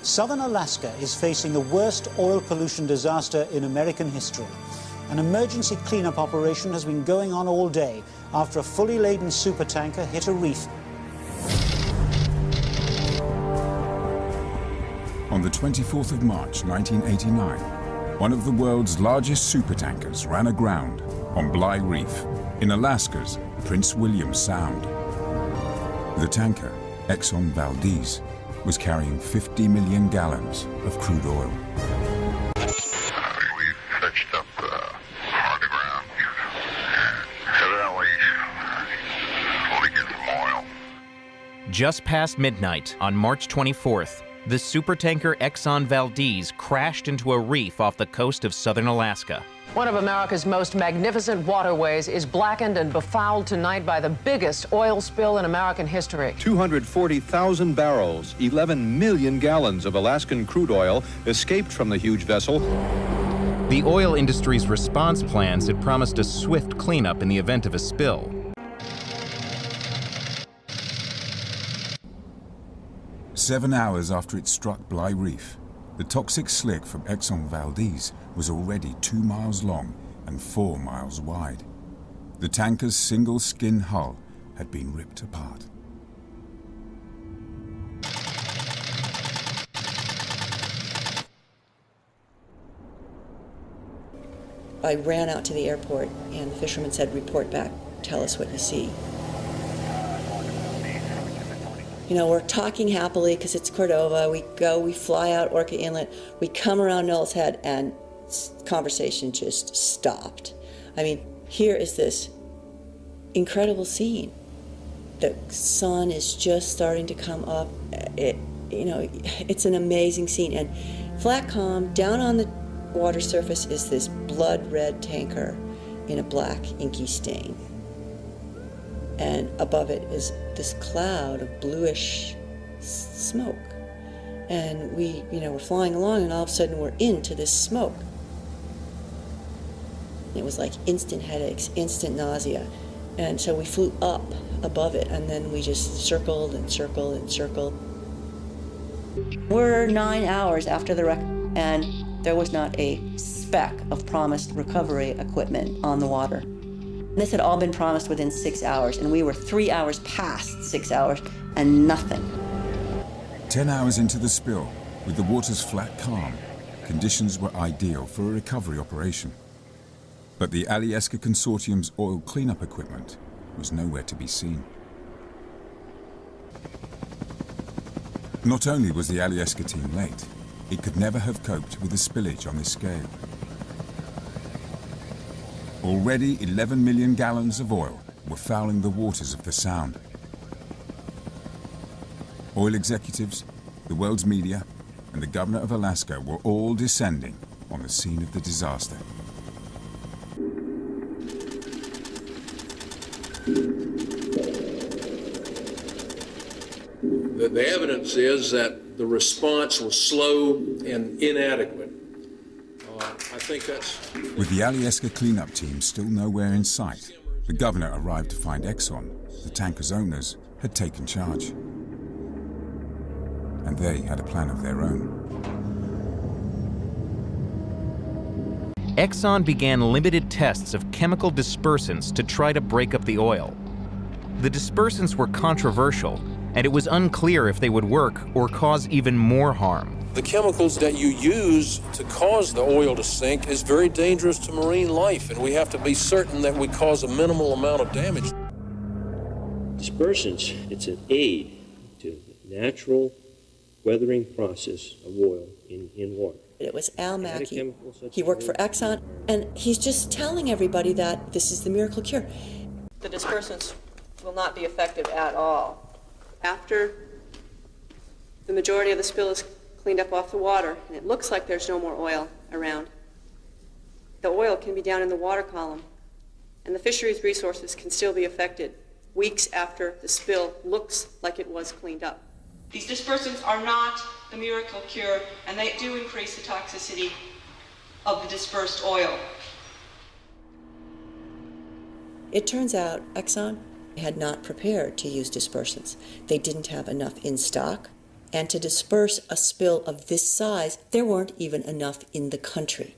Southern Alaska is facing the worst oil pollution disaster in American history. An emergency cleanup operation has been going on all day after a fully laden supertanker hit a reef. On the 24th of March 1989, one of the world's largest supertankers ran aground on Bligh Reef in Alaska's Prince William Sound. The tanker, Exxon Valdez, was carrying 50 million gallons of crude oil. We fetched up on the ground and evidently leaking some oil. Just past midnight on March 24th, the supertanker Exxon Valdez crashed into a reef off the coast of southern Alaska. One of America's most magnificent waterways is blackened and befouled tonight by the biggest oil spill in American history. 240,000 barrels, 11 million gallons of Alaskan crude oil escaped from the huge vessel. The oil industry's response plans had promised a swift cleanup in the event of a spill. Seven hours after it struck Bligh Reef, the toxic slick from Exxon Valdez was already 2 miles long and 4 miles wide. The tanker's single-skin hull had been ripped apart. I ran out to the airport and the fisherman said, "Report back, tell us what you see." You know, we're talking happily because it's Cordova. We fly out Orca Inlet, we come around Knoll's Head, and conversation just stopped. I mean, here is this incredible scene. The sun is just starting to come up. It's an amazing scene. And flat calm, down on the water surface is this blood red tanker in a black inky stain. And above it is this cloud of bluish smoke. And we're flying along, and all of a sudden we're into this smoke. It was like instant headaches, instant nausea. And so we flew up above it, and then we just circled and circled and circled. We're 9 hours after the wreck, and there was not a speck of promised recovery equipment on the water. This had all been promised within 6 hours, and we were 3 hours past 6 hours, and nothing. 10 hours into the spill, with the waters flat calm, conditions were ideal for a recovery operation. But the Alyeska Consortium's oil cleanup equipment was nowhere to be seen. Not only was the Alyeska team late, it could never have coped with the spillage on this scale. Already 11 million gallons of oil were fouling the waters of the Sound. Oil executives, the world's media, and the governor of Alaska were all descending on the scene of the disaster. The evidence is that the response was slow and inadequate. I think that's... With the Alyeska cleanup team still nowhere in sight, the governor arrived to find Exxon, the tanker's owners, had taken charge. And they had a plan of their own. Exxon began limited tests of chemical dispersants to try to break up the oil. The dispersants were controversial, and it was unclear if they would work or cause even more harm. The chemicals that you use to cause the oil to sink is very dangerous to marine life, and we have to be certain that we cause a minimal amount of damage. Dispersants, it's an aid to the natural weathering process of oil in water. It was Al Mackey. He worked for Exxon, and he's just telling everybody that this is the miracle cure. The dispersants will not be effective at all. After the majority of the spill is cleaned up off the water, and it looks like there's no more oil around, the oil can be down in the water column, and the fisheries resources can still be affected weeks after the spill looks like it was cleaned up. These dispersants are not the miracle cure, and they do increase the toxicity of the dispersed oil. It turns out Exxon had not prepared to use dispersants. They didn't have enough in stock, And to disperse a spill of this size, there weren't even enough in the country.